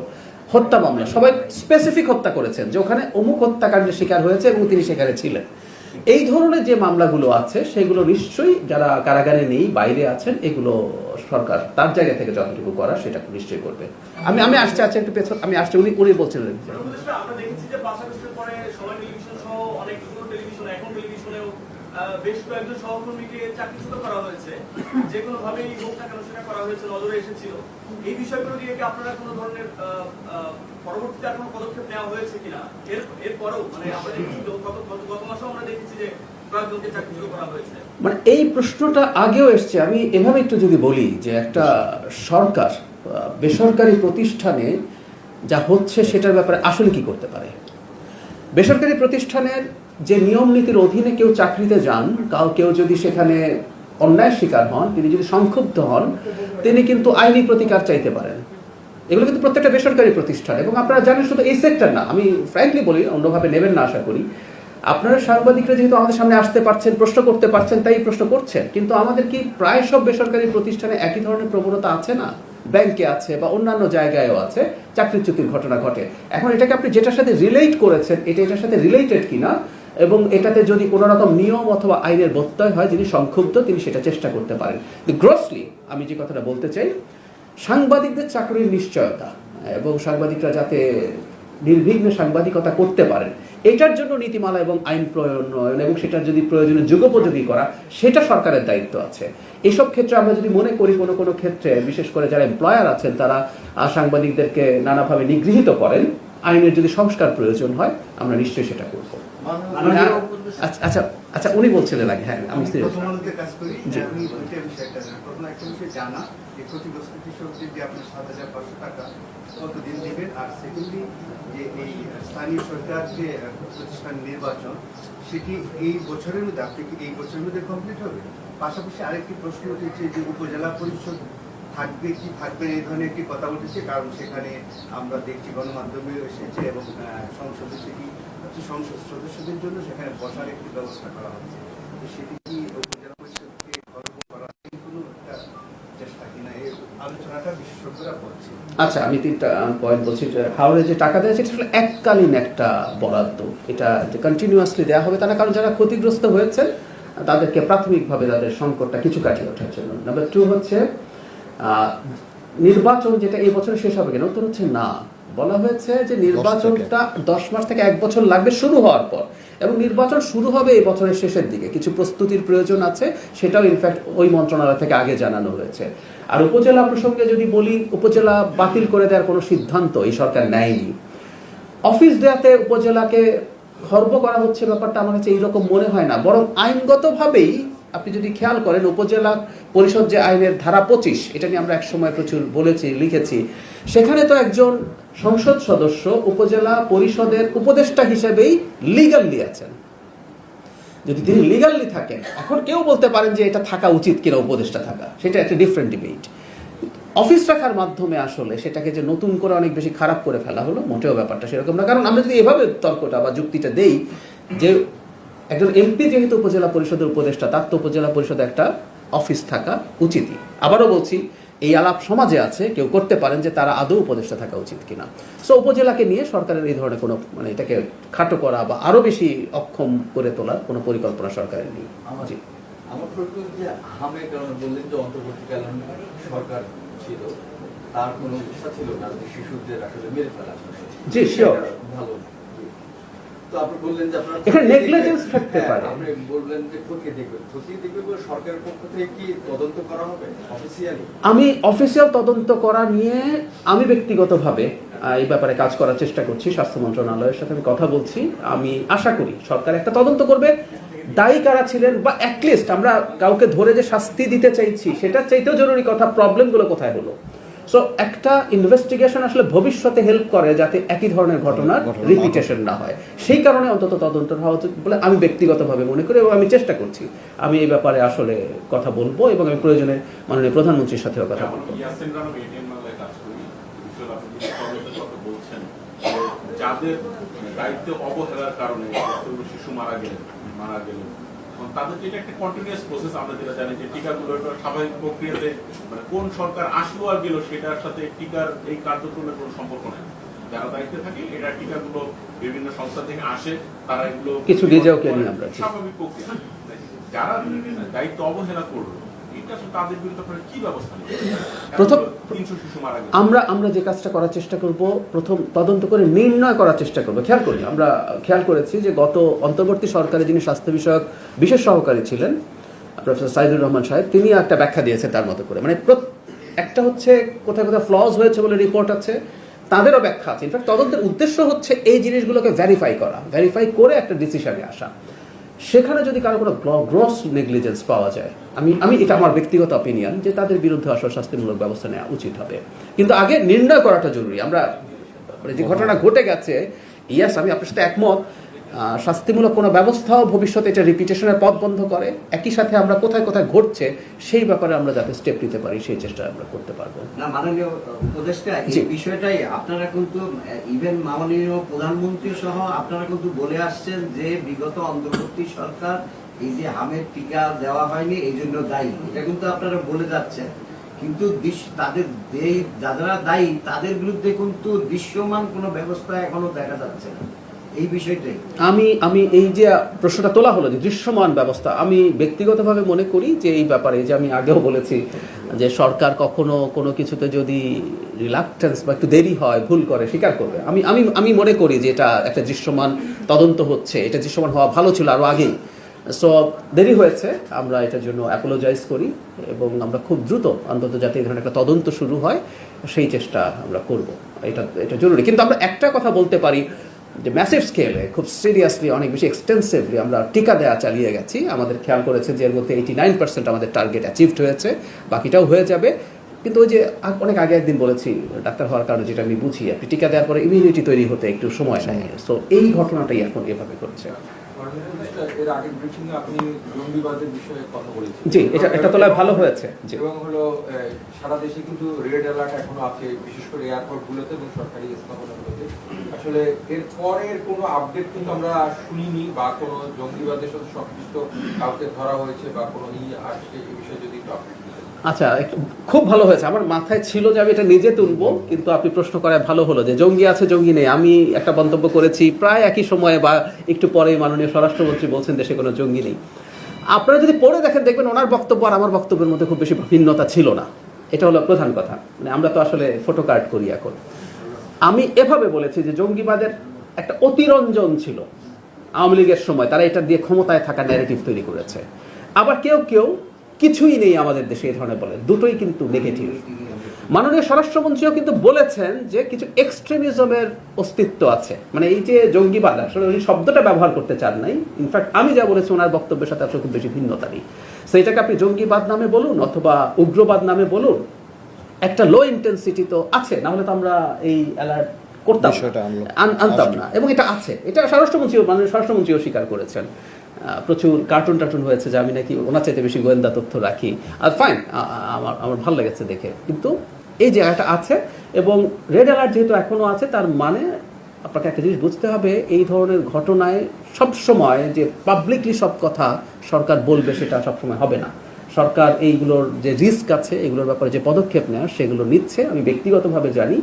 A: হত্যা মামলা, সবাই স্পেসিফিক হত্যা করেছেন যে ওখানে অমুক হত্যাকাণ্ডের শিকার হয়েছে এবং তিনি সেখানে ছিলেন। এই ধরনের যে মামলাগুলো আছে সেগুলো নিশ্চয়ই যারা কারাগারে নেই বাইরে আছেন, এগুলো সরকার তার জায়গা থেকে যতটুকু করা সেটা নিশ্চয়ই করবে। আমি আসছি একটু পেছন, আমি আসছি, উনি বলছিলেন।
F: আমরা দেখেছি যে 5 আগস্টের পরে সবাই টেলিভিশন সহ অনেকগুলো টেলিভিশন, এখন টেলিভিশনেও বেশ কয়েকজন সহকর্মীকে চাকরিচ্যুত করা হয়েছে, যে কোনো ভাবেই হোক না কেন সেটা করা হয়েছে, নজরে এসেছিল। এই বিষয়গুলো নিয়ে কি আপনারা কোনো ধরনের পরবর্তীতে আর কোনো পদক্ষেপ নেওয়া হয়েছে কিনা? এরপরেও মানে আমরা দেখেছি গত মাসেও আমরা দেখেছি যে কয়েকজনকে চাকরিচ্যুত করা হয়েছে।
A: মানে এই প্রশ্নটা আগেও এসছে, আমি এভাবে একটু যদি বলি যে একটা সরকার বেসরকারি প্রতিষ্ঠানে যা হচ্ছে সেটার ব্যাপারে আসলে কি করতে পারে। বেসরকারি প্রতিষ্ঠানের যে নিয়ম নীতির অধীনে কেউ চাকরিতে যান, কেউ যদি সেখানে অন্যায়ের শিকার হন, তিনি যদি সংক্ষুব্ধ হন, তিনি কিন্তু আইনি প্রতিকার চাইতে পারেন। এগুলো কিন্তু প্রত্যেকটা বেসরকারি প্রতিষ্ঠান, এবং আপনারা জানেন শুধু এই সেক্টর না, আমি ফ্র্যাঙ্কলি বলি, অন্যভাবে নেবেন না আশা করি, আপনারা সাংবাদিকরা যেহেতু আমাদের সামনে আসতে পারছেন, প্রশ্ন করতে পারছেন, তাই প্রশ্ন করছেন, কিন্তু আমাদের কি প্রায় সব বেসরকারি প্রতিষ্ঠানে একই ধরনের প্রবণতা আছে না? ব্যাংকে আছে বা অন্যান্য জায়গায়ও আছে, চাকরিচ্যুতির ঘটনা ঘটে। এখন এটাকে আপনি যেটার সাথে রিলেট করেছেন, এটার সাথে রিলেটেড কিনা, এবং এটাতে যদি কোনো রকম নিয়ম অথবা আইনের ব্যত্যয় হয়, যিনি সংক্ষুব্ধ তিনি সেটা চেষ্টা করতে পারেন। গ্রসলি আমি যে কথাটা বলতে চাই, সাংবাদিকদের চাকরির নিশ্চয়তা এবং সাংবাদিকরা যাতে নির্বিঘ্নে সাংবাদিকতা করতে পারেন, এটার জন্য নীতিমালা এবং আইন প্রণয়ন এবং সেটার যদি প্রয়োজনে যুগোপযোগী করা, সেটা সরকারের দায়িত্ব আছে। এসব ক্ষেত্রে আমরা যদি মনে করি কোনো ক্ষেত্রে, বিশেষ করে যারা এমপ্লয়ার আছেন তারা সাংবাদিকদেরকে নানাভাবে নিগৃহীত করেন, আইনের যদি সংস্কার প্রয়োজন হয় আমরা নিশ্চয়ই সেটা করব। আচ্ছা আচ্ছা, উনি বলছিলেন আগে। হ্যাঁ, আমি
E: প্রথমত কাজ করি যে আমি দুইটা বিষয়টা জানি। প্রথম একটা বিষয় জানা যে ক্ষতিগ্রস্ত কৃষকদের যে আপনি 7,500 টাকা কতদিন দেবেন, আর সেকেন্ডলি যে এই স্থানীয় সরকার যে প্রতিষ্ঠান নির্বাচন সেটি এই বছরের মধ্যে, আপনি কি এই বছরের মধ্যে কমপ্লিট হবে? পাশাপাশি আরেকটি প্রশ্ন উঠেছে যে উপজেলা পরিষদ থাকবে কি থাকবে এই ধরনের একটি কথা উঠেছে, কারণ সেখানে আমরা দেখছি গণমাধ্যমে এসেছে এবং সংসদে সেটি সংসদ সদস্যদের জন্য সেখানে বসার একটি ব্যবস্থা করা হচ্ছে। তো সেটি কি উপজেলা পরিষদকে খর্ব করার কোনো একটা চেষ্টা কিনা, এই আলোচনাটা বিশেষজ্ঞরা বলছে।
A: আচ্ছা, আমি 3টা পয়েন্ট বলছি। হাওড়ে যে টাকা দেওয়া সেটা আসলে এককালীন একটা বরাদ্দ, এটা যে কন্টিনিউয়াসলি দেওয়া হবে তা না, কারণ যারা ক্ষতিগ্রস্ত হয়েছেন তাদেরকে প্রাথমিকভাবে তাদের সংকটটা কিছু কাটিয়ে ওঠার জন্য। নাম্বার 2 হচ্ছে নির্বাচন যেটা এই বছর শেষ হবে কিনা, উত্তর হচ্ছে না। বলা হয়েছে যে নির্বাচনটা 10 মাস থেকে 1 বছর লাগবে শুরু হওয়ার পর, এবং নির্বাচন শুরু হবে এই বছরের শেষের দিকে। কিছু প্রস্তুতির প্রয়োজন আছে, সেটাও ইনফ্যাক্ট ওই মন্ত্রণালয় থেকে আগে জানানো হয়েছে। আর উপজেলা প্রসঙ্গে যদি বলি, উপজেলা বাতিল করে দেওয়ার কোনো সিদ্ধান্ত এই সরকার নেয়নি। অফিস দেওয়াতে উপজেলাকে খর্ব করা হচ্ছে ব্যাপারটা আমার কাছে এইরকম মনে হয় না, বরং আইনগতভাবেই আপনি যদি খেয়াল করেন, উপজেলা পরিষদ যে আইনের ধারা 25, এটা নিয়ে আমরা একসময় প্রচুর বলেছি, লিখেছি, সেখানে তো একজন সংসদ সদস্য উপজেলা পরিষদের উপদেষ্টা হিসেবেই লিগালি আছেন। যদি তিনি লিগালি থাকেন, এখন কেউ বলতে পারেন যে এটা থাকা উচিত কিনা উপদেষ্টা থাকা, সেটা একটা ডিফারেন্ট ডিবেট। অফিস রাখার মাধ্যমে আসলে সেটাকে যে নতুন করে অনেক বেশি খারাপ করে ফেলা হলো, মোটেও ব্যাপারটা সেরকম না। কারণ আমরা যদি এভাবে তর্কটা বা যুক্তিটা দেই যে একজন এমপি যেহেতু উপজেলা পরিষদের উপদেষ্টা, তার তো উপজেলা পরিষদে একটা অফিস থাকা উচিতই। আবারও বলছি, এই আলাপ সমাজে আছে, কেউ করতে পারেন যে তারা আদৌ উপদেষ্টা থাকা উচিত কিনা। সো উপজেলাকে নিয়ে সরকারের এই ধরনের কোনো মানে এটাকে খাটো করা বা আরো বেশি অক্ষম করে তোলার কোনো পরিকল্পনা সরকারের নেই। জি,
G: আমার প্রশ্ন যে আহমেদ বললেন যে অন্তর্বর্তীকালীন সরকার ছিল, তার কোনো ইচ্ছা ছিল না যে শিশুদের আসলে মেরে ফেলা।
A: জি, শিওর।
G: ভালো। তো আপনি বললেন যে আপনার
A: এখানে নেগলিজেন্স থাকতে পারে।
G: আপনি বললেন যে খতিয়ে দেখবে বলে সরকারের পক্ষ থেকে কি তদন্ত করা হবে অফিসিয়ালি?
A: আমি অফিসিয়াল তদন্ত করা নিয়ে আমি ব্যক্তিগতভাবে এই ব্যাপারে কাজ করার চেষ্টা করছি। স্বাস্থ্য মন্ত্রণালয়ের সাথে আমি কথা বলছি। আমি আশা করি সরকার একটা তদন্ত করবে, দায়ী কারা ছিলেন, বা অ্যাটলিস্ট আমরা কাউকে ধরে যে শাস্তি দিতে চাইছি সেটার চাইতেও জরুরি কথা, প্রবলেমগুলো কোথায় হলো। সো একটা ইনভেস্টিগেশন আসলে ভবিষ্যতে হেল্প করে যাতে একই ধরনের ঘটনার
B: ঘটনা না
A: রিপিটেশন না হয়, সেই কারণে অন্তত তদন্ত হওয়া উচিত বলে আমি ব্যক্তিগতভাবে মনে করি এবং আমি চেষ্টা করছি। আমি এই ব্যাপারে আসলে কথা বলবো এবং আমি প্রয়োজনে মাননীয় প্রধানমন্ত্রীর সাথেও কথা বলবো।
H: ইয়াসিন রানা এটিএম মামলায় কাজ করি, বিশেষ আপনি যে তদন্তের কথা বলছেন, যে যাদের দায়িত্বে অবহেলার কারণে শিশু মারা গেলেন, এখন তাদের যেটা একটা কন্টিনিউয়াস প্রসেস, আমরা যেটা জানি যে টিকাগুলো একটা স্বাভাবিক প্রক্রিয়াতে মানে কোন সরকার আসলো আর গেল সেটার সাথে টিকার এই কার্যক্রমের কোনো সম্পর্ক নেই। যারা দায়িত্বে থাকে এটা টিকাগুলো বিভিন্ন সংস্থা থেকে আসে, তারা এগুলো
A: কিছু নিজেও কিনি আমরা,
H: স্বাভাবিক প্রক্রিয়া। যারা দায়িত্ব অবহেলা করলো এটা তাদের বিরুদ্ধে আপনারা কি ব্যবস্থা নেবেন?
A: প্রথম
H: 300 শিশু মারা গেল,
A: আমরা যে কাজটা করার চেষ্টা করব, প্রথম তদন্ত করে নির্ণয় করার চেষ্টা করব। আমরা খেয়াল করেছি যে গত অন্তর্বর্তী সরকারে যিনি স্বাস্থ্য বিষয়ক বিশেষ সহকারী ছিলেন প্রফেসর সাইদুর রহমান সাহেব, তিনি একটা ব্যাখ্যা দিয়েছে তার মতো করে, মানে একটা হচ্ছে কোথায় কোথায় ফ্লজ হয়েছে বলে রিপোর্ট আছে, তাদেরও ব্যাখ্যা আছে। ইনফ্যাক্ট তদন্তের উদ্দেশ্য হচ্ছে এই জিনিসগুলোকে ভেরিফাই করে একটা ডিসিশনে আসা। সেখানে যদি কারো কোনো গ্রস নেগলিজেন্স পাওয়া যায়, আমি এটা আমার ব্যক্তিগত অপিনিয়ন যে তাদের বিরুদ্ধে আসলে শাস্তিমূলক ব্যবস্থা নেওয়া উচিত হবে। কিন্তু আগে নির্ণয় করাটা জরুরি। আমরা যে ঘটনা ঘটে গেছে, ইয়াস আমি আপনার সাথে একমত, শাস্তিমূলক কোনো ব্যবস্থাও ভবিষ্যতে এটা রিপিটেশনের পথ বন্ধ করে। একই সাথে আমরা কোথায় কোথায় ঘটছে সেই ব্যাপারে আমরা যাতে স্টেপ নিতে পারি সেই চেষ্টা আমরা করতে পারবো।
I: না মাননীয় উপদেষ্টা,
A: জি।
I: এই বিষয়টাই আপনারা কিন্তু ইভেন মাননীয় প্রধানমন্ত্রী সহ আপনারা কিন্তু বলে আসছেন যে বিগত অন্তর্বর্তী সরকার এই যে হামের টিকা দেওয়া হয়নি এই জন্য দায়ী, এটা কিন্তু আপনারা বলে যাচ্ছেন। কিন্তু তাদের যারা দায়ী তাদের বিরুদ্ধে কিন্তু দৃশ্যমান কোনো ব্যবস্থা এখনো দেখা যাচ্ছে না, এই বিষয়টাই
A: আমি এই যে প্রশ্নটা তোলা হলো যে দৃশ্যমান ব্যবস্থা, আমি ব্যক্তিগতভাবে মনে করি যে এই ব্যাপারে, যে আমি আগেও বলেছি যে সরকার কখনো কোনো কিছুতে যদি রিলাক্টেন্স বা একটু দেরি হয়, ভুল করে, স্বীকার করবে। আমি মনে করি যে এটা একটা দৃশ্যমান তদন্ত হচ্ছে, এটা দৃশ্যমান হওয়া ভালো ছিল আরো আগেই। সো দেরি হয়েছে, আমরা এটার জন্য অ্যাপোলোজাইজ করি এবং আমরা খুব দ্রুত অন্তত যাতে এই ধরনের একটা তদন্ত শুরু হয় সেই চেষ্টা আমরা করব। এটা জরুরি। কিন্তু আমরা একটা কথা বলতে পারি যে ম্যাসিভ স্কেলে খুব সিরিয়াসলি অনেক বেশি এক্সটেন্সিভলি আমরা টিকা দেওয়া চালিয়ে গেছি। আমাদের খেয়াল করেছে যে এর মধ্যে 89% আমাদের টার্গেট অ্যাচিভড হয়েছে, বাকিটাও হয়ে যাবে। কিন্তু ওই যে অনেক আগে একদিন বলেছি, ডাক্তার হওয়ার কারণে যেটা আমি বুঝি, আপনি টিকা দেওয়ার পরে ইমিউনিটি তৈরি হতে একটু সময় নেয়। সো এই ঘটনাটাই এখন এভাবে করছে।
J: এর আগের ব্রিফিং এ আপনি জঙ্গিবাদের বিষয়ে কথা বলেছেন।
A: জি, এটা তোলায় ভালো হয়েছে। জি,
J: এবং হলো সারা দেশে কিন্তু রেড অ্যালার্ট এখনো আছে, বিশেষ করে এয়ারপোর্টগুলোতে এবং সরকারি স্থাপনাগুলোতে। আসলে এর পরের কোনো আপডেট কিন্তু আমরা শুনিনি, বা কোনো জঙ্গিবাদের সাথে সংশ্লিষ্ট কাউকে ধরা হয়েছে বা কোনো আসছে, এই বিষয়ে যদি একটু আপডেট দিতেন।
A: আচ্ছা, খুব ভালো হয়েছে। আমার মাথায় ছিল যে আমি এটা নিজে তুলবো, কিন্তু আপনি প্রশ্ন করায় ভালো হলো যে জঙ্গি আছে জঙ্গি নেই। আমি একটা মন্তব্য করেছি প্রায় একই সময়ে বা একটু পরে মাননীয় স্বরাষ্ট্রমন্ত্রী বলছেন দেশে কোনো জঙ্গি নেই। আপনারা যদি পড়ে দেখেন দেখবেন ওনার বক্তব্য আর আমার বক্তব্যের মধ্যে খুব বেশি ভিন্নতা ছিল না। এটা হলো প্রধান কথা। মানে আমরা তো আসলে ফটো কার্ড করি এখন। আমি এভাবে বলেছি যে জঙ্গিবাদের একটা অতিরঞ্জন ছিল আওয়ামী লীগের সময়, তারা এটা দিয়ে ক্ষমতায় থাকা ন্যারেটিভ তৈরি করেছে। আবার কেউ কেউ কিছুই নেই আমাদের দেশে এই ধরনের বলে, দুটোই কিন্তু নেগেটিভ। মাননীয় স্বরাষ্ট্রমন্ত্রীও কিন্তু বলেছেন যে কিছু এক্সট্রিমিজমের অস্তিত্ব আছে। মানে এই যে জঙ্গিবাদ, আসলে ওই শব্দটা ব্যবহার করতে চান নাই। ইনফ্যাক্ট আমি যা বলেছি ওনার বক্তব্যের সাথে আসলে খুব বেশি ভিন্নতা নেই। সেইটাকে আপনি জঙ্গিবাদ নামে বলুন অথবা উগ্রবাদ নামে বলুন, একটা লো ইন্টেন্সিটি তো আছে, না হলে তো আমরা এই অ্যালার্ট করতাম আনতাম না। এবং এটা আছে, এটা মাননীয় স্বরাষ্ট্রমন্ত্রীও স্বীকার করেছেন। প্রচুর কার্টুন হয়েছে যে আমি নাকি ওনার চাইতে বেশি গোয়েন্দা তথ্য রাখি। আর ফাইন, আমার ভালো লেগেছে দেখে। কিন্তু এই জায়গাটা আছে এবং রেড অ্যালার্ট যেহেতু এখনো আছে, তার মানে আপনাকে একটা জিনিস বুঝতে হবে, এই ধরনের ঘটনায় সবসময় যে পাবলিকলি সব কথা সরকার বলবে সেটা সবসময় হবে না। সরকার এইগুলোর যে রিস্ক আছে, এগুলোর ব্যাপারে যে পদক্ষেপ নেওয়ার সেগুলো নিচ্ছে, আমি ব্যক্তিগতভাবে জানি।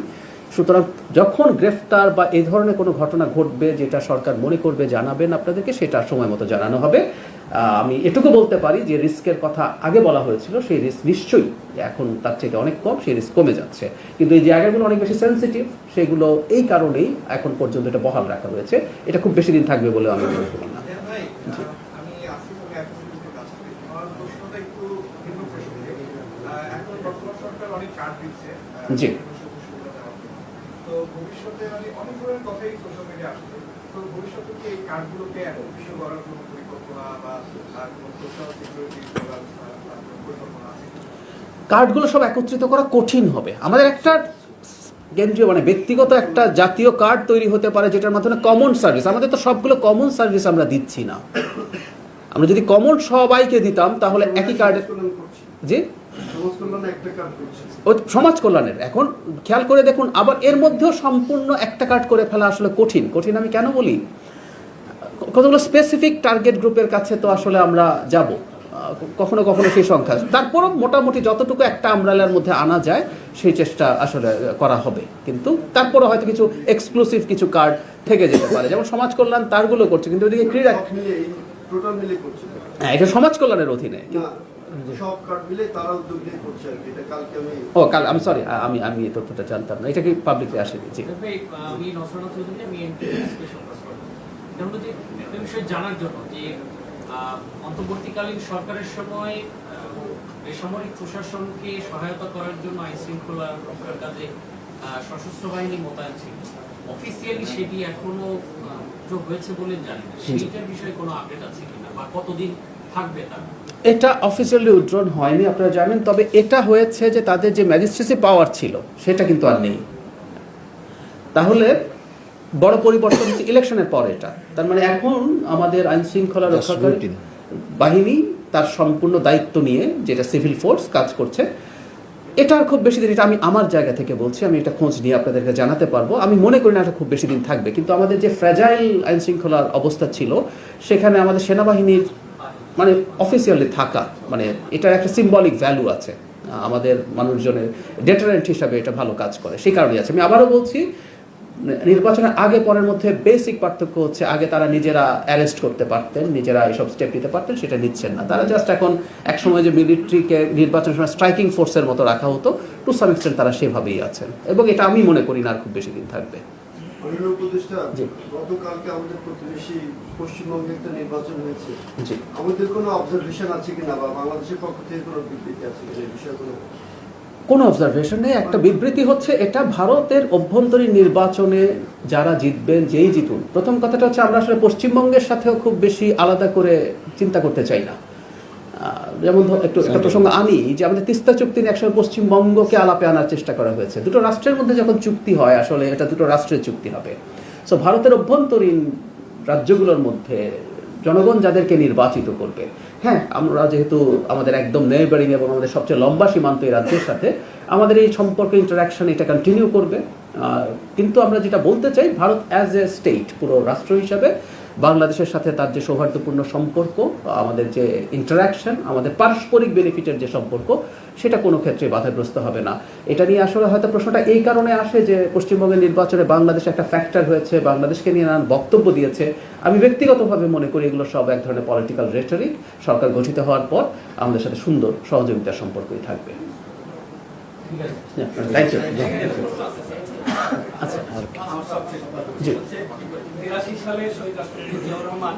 A: সুতরাং যখন গ্রেফতার বা এই ধরনের কোনো ঘটনা ঘটবে যেটা সরকার মনে করবে জানাবেন আপনাদেরকে, সেটা সময় মতো জানানো হবে। আমি এটুকু বলতে পারি যে রিস্কের কথা আগে বলা হয়েছিল, সেই রিস্ক নিশ্চয়ই এখন তার থেকে অনেক কম, সেই রিস্ক কমে যাচ্ছে। কিন্তু এই জায়গাগুলো অনেক বেশি সেন্সিটিভ, সেগুলো এই কারণেই এখন পর্যন্ত এটা বহাল রাখা হয়েছে। এটা খুব বেশি দিন থাকবে বলে আমি মনে করি না। জি,
E: তো ভবিষ্যতে অনেক ধরনের কথাই সোশ্যাল মিডিয়া আসছে। তো ভবিষ্যতে কি এই কার্ডগুলোকে অফিসিয়াল করার কোনো পরিকল্পনা বা কোনো সোশ্যাল সিকিউরিটি পরিকল্পনা আছে?
A: কার্ডগুলো সব একত্রিত করা কঠিন হবে। আমাদের একটা কেন্দ্রীয় মানে ব্যক্তিগত একটা জাতীয় কার্ড তৈরি হতে পারে যেটার মাধ্যমে কমন সার্ভিস, আমাদের তো সবগুলো কমন সার্ভিস আমরা দিচ্ছি না। আমরা যদি কমন সবাইকে দিতাম তাহলে একই কার্ডে, জি ও সমাজ কল্যাণের, এখন খেয়াল করে দেখুন আবার এর মধ্যেও সম্পূর্ণ একটা কার্ড করে ফেলা আসলে কঠিন। কঠিন আমি কেন বলি, কতগুলো স্পেসিফিক টার্গেট গ্রুপের কাছে তো আসলে আমরা যাব, কখনো কখনো সেই সংখ্যা, তারপরও মোটামুটি যতটুকু একটা আমব্রেলার মধ্যে আনা যায় সেই চেষ্টা আসলে করা হবে। কিন্তু তারপরে হয়তো কিছু এক্সক্লুসিভ কিছু কার্ড থেকে যেতে পারে, যেমন সমাজ কল্যাণ তারগুলো করছে, কিন্তু ওইদিকে ক্রীড়া, হ্যাঁ এটা সমাজ কল্যাণের অধীনে। ও কাল আমি সরি, আমি এই তথ্যটা জানতাম না, এটা কি পাবলিকলি আসেনি। জি
K: আমি নসরত চৌধুরী, আমি স্পেশাল বিষয় জানার জন্য যে অন্তর্বর্তীকালীন সরকারের সময় বেসামরিক প্রশাসনকে সহায়তা করার জন্য আইন শৃঙ্খলা রক্ষার কাজে সশস্ত্র বাহিনী মোতায়েন ছিল, অফিসিয়ালি সেটি এখনো যোগ হয়েছে বলে জানি না, সেইটার বিষয়ে কোনো আপডেট আছে কিনা বা কতদিন থাকবে তা?
A: এটা অফিসিয়ালি উইথড্রন হয়নি আপনারা জানেন, তবে এটা হয়েছে যে তাদের যে ম্যাজিস্ট্রেসি পাওয়ার ছিল সেটা কিন্তু আর নেই। তাহলে বড় পরিবর্তন হচ্ছে ইলেকশনের পর এটা, তার মানে এখন আমাদের আইন শৃঙ্খলা রক্ষাকারী বাহিনী তার সম্পূর্ণ দায়িত্ব নিয়ে, যেটা সিভিল ফোর্স কাজ করছে, এটা খুব বেশি দিন, এটা আমি আমার জায়গা থেকে বলছি, আমি এটা খোঁজ নিয়ে আপনাদেরকে জানাতে পারবো, আমি মনে করি না এটা খুব বেশি দিন থাকবে। কিন্তু আমাদের যে ফ্র্যাজাইল আইন শৃঙ্খলার অবস্থা ছিল সেখানে আমাদের সেনাবাহিনীর মানে অফিসিয়ালি থাকা, মানে এটার একটা সিম্বলিক ভ্যালু আছে, আমাদের মানুষজনের ডেটারেন্ট হিসাবে এটা ভালো কাজ করে, সেই কারণেই আছে। আমি আবারও বলছি, নির্বাচনের আগে পরের মধ্যে বেসিক পার্থক্য হচ্ছে আগে তারা নিজেরা অ্যারেস্ট করতে পারতেন, নিজেরা এইসব স্টেপ নিতে পারতেন, সেটা নিচ্ছেন না তারা। জাস্ট এখন এক সময় যে মিলিটারিকে নির্বাচনের সময় স্ট্রাইকিং ফোর্সের মতো রাখা হতো, টু সাম এক্সটেন্ট তারা সেভাবেই আছেন, এবং এটা আমি মনে করি না আর খুব বেশি দিন থাকবে।
L: গতকালকে আমাদের প্রতিবেশী পশ্চিমবঙ্গে একটা নির্বাচন হয়েছে,
A: জি
L: আমাদের কোনো অবজারভেশন আছে কিনা বা বাংলাদেশের পক্ষ থেকে কোনো বিবৃতি আছে কিনা এই বিষয়গুলো?
A: কোনো অবজারভেশন নেই। একটা বিবৃতি হচ্ছে এটা ভারতের অভ্যন্তরীণ নির্বাচনে যারা জিতবেন, যেই জিতুন, প্রথম কথাটা হচ্ছে আমরা আসলে পশ্চিমবঙ্গের সাথেও খুব বেশি আলাদা করে চিন্তা করতে চাই না। যেমন একটু একটা প্রসঙ্গ আনি যে আমাদের তিস্তা চুক্তি নিয়ে একসময় পশ্চিমবঙ্গকে আলাপে আনার চেষ্টা করা হয়েছে। দুটো রাষ্ট্রের মধ্যে যখন চুক্তি হয় আসলে এটা দুটো রাষ্ট্রের চুক্তি হবে। সো ভারতের অভ্যন্তরীণ রাজ্যগুলোর মধ্যে জনগণ যাদেরকে নির্বাচিত করবে, হ্যাঁ আমরা যেহেতু আমাদের একদম নেইবারিং এবং আমাদের সবচেয়ে লম্বা সীমান্ত এই রাজ্যের সাথে আমাদের এই সম্পর্ক ইন্টারাকশন এটা কন্টিনিউ করবে। কিন্তু আমরা যেটা বলতে চাই, ভারত অ্যাজ এ স্টেট, পুরো রাষ্ট্র হিসাবে বাংলাদেশের সাথে তার যে সৌহার্দ্যপূর্ণ সম্পর্ক, আমাদের যে ইন্টারাকশন, আমাদের পারস্পরিক বেনিফিটের যে সম্পর্ক, সেটা কোনো ক্ষেত্রে বাধাগ্রস্ত হবে না। এটা নিয়ে আসলে হয়তো প্রশ্নটা এই কারণে আসে যে পশ্চিমবঙ্গের নির্বাচনে বাংলাদেশ একটা ফ্যাক্টর হয়েছে, বাংলাদেশকে নিয়ে নানান বক্তব্য দিয়েছে। আমি ব্যক্তিগতভাবে মনে করি এগুলো সব এক ধরনের পলিটিক্যাল রেটরিক। সরকার গঠিত হওয়ার পর আমাদের সাথে সুন্দর সহযোগিতার সম্পর্কই থাকবে। Thank you. আচ্ছা জি,
F: 83 সালে শহীদ রাষ্ট্রপতি জিয়াউর রহমান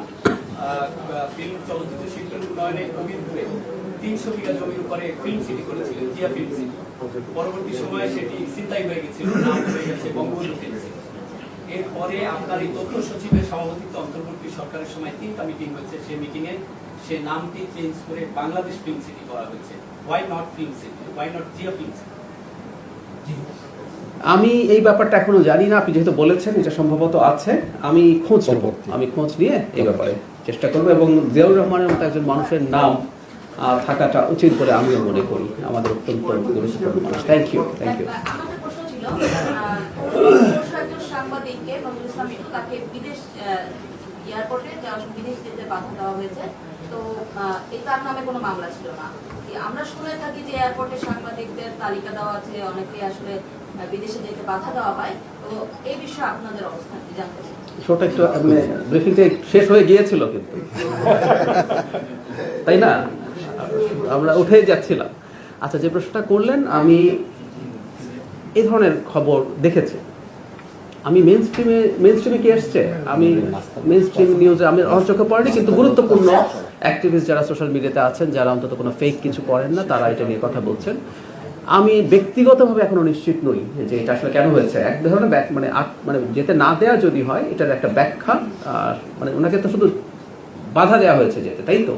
F: ফিল্ম চলচ্চিত্র শিল্প উন্নয়নে কবির করে 300 বিঘা জমির উপরে ফিল্ম সিটি করেছিলেন, জিয়া ফিল্ম সিটি। পরবর্তী সময়ে সেটি ছিনতাই হয়ে গেছিল, নাম হয়ে গেছে বঙ্গবন্ধু ফিল্ম সিটি। এরপরে আপনার এই তথ্য সচিবের সভাপতিত্বে অন্তর্বর্তী সরকারের সময় 3টা মিটিং হয়েছে, সেই মিটিংয়ে সে নামটি চেঞ্জ করে বাংলাদেশ ফিল্ম সিটি করা হয়েছে। Why not film city, why not Zia film city?
A: আমি এই ব্যাপারটা এখনো জানি না, আপনি যেহেতু বলেছেন এটা সম্ভবত আছে, আমি খোঁজ নিয়ে এই ব্যাপারে চেষ্টা করবো, এবং জিয়াউর রহমানের মতো একজন মানুষের নাম থাকাটা উচিত বলে আমিও মনে করি, আমাদের অত্যন্ত গুরুত্বপূর্ণ মানুষ। Thank you, thank you.
M: আমাদের প্রশ্ন ছিল, একজন সাংবাদিককে নজরুল ইসলাম মিঠু, তাকে বিদেশ এয়ারপোর্টে যাওয়ার সময় বিদেশ যেতে বাধা দেওয়া হয়েছে, তো তার নামে কোনো মামলা ছিল না। আমরা শুনে থাকি যে এয়ারপোর্টে সাংবাদিকদের তালিকা দেওয়া আছে, অনেকে আসলে বিদেশে যেতে বাধা দেওয়া হয়, তো এই বিষয়ে আপনাদের অবস্থান কি জানতে চাই?
A: ছোট একটু ব্রিফিংটা শেষ হয়ে গিয়েছিল কিন্তু, তাই না? আমরা উঠে যাচ্ছিলাম। আচ্ছা, যে প্রশ্নটা করলেন, আমি এই ধরনের খবর দেখেছি। আমি মেইন স্ট্রিমে কি এসছে, আমি মেইন স্ট্রিম নিউজে আমি আমার চোখে পড়েনি, কিন্তু গুরুত্বপূর্ণ অ্যাক্টিভিস্ট যারা সোশ্যাল মিডিয়াতে আছেন, যারা অন্তত কোনো ফেক কিছু করেন না, তারা এটা নিয়ে কথা বলছেন। আমি ব্যক্তিগতভাবে এখনো নিশ্চিত নই যে এটা আসলে কেন হয়েছে। এক ধরনের মানে যেতে না দেয়া যদি হয়, এটার একটা ব্যাখ্যা, মানে ওনাকে তো শুধু বাধা দেওয়া হয়েছে যেতে, তাই তো?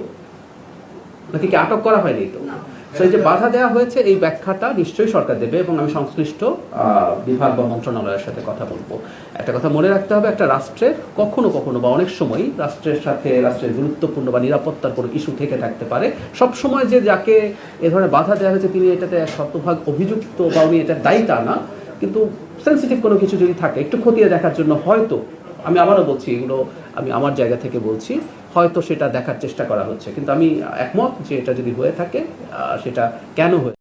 A: নাকি কি আটক করা হয়নি? তো তো এই যে বাধা দেওয়া হয়েছে এই ব্যাখ্যাটা নিশ্চয়ই সরকার দেবে এবং আমি সংশ্লিষ্ট বিভাগ বা মন্ত্রণালয়ের সাথে কথা বলবো। একটা কথা মনে রাখতে হবে, একটা রাষ্ট্রের কখনো কখনো বা অনেক সময় রাষ্ট্রের সাথে রাষ্ট্রের গুরুত্বপূর্ণ বা নিরাপত্তার কোনো ইস্যু থেকে থাকতে পারে। সব সময় যে যাকে এ ধরনের বাধা দেওয়া হয়েছে তিনি এটাতে শতভাগ অভিযুক্ত বা উনি এটার দায়ী তা না, কিন্তু সেন্সিটিভ কোনো কিছু যদি থাকে একটু খতিয়ে দেখার জন্য হয়তো, আমি আবারও বলছি এগুলো আমি আমার জায়গা থেকে বলছি, হয়তো সেটা দেখার চেষ্টা করা হচ্ছে। কিন্তু আমি একমত যে এটা যদি হয়ে থাকে সেটা কেন হয়েছে।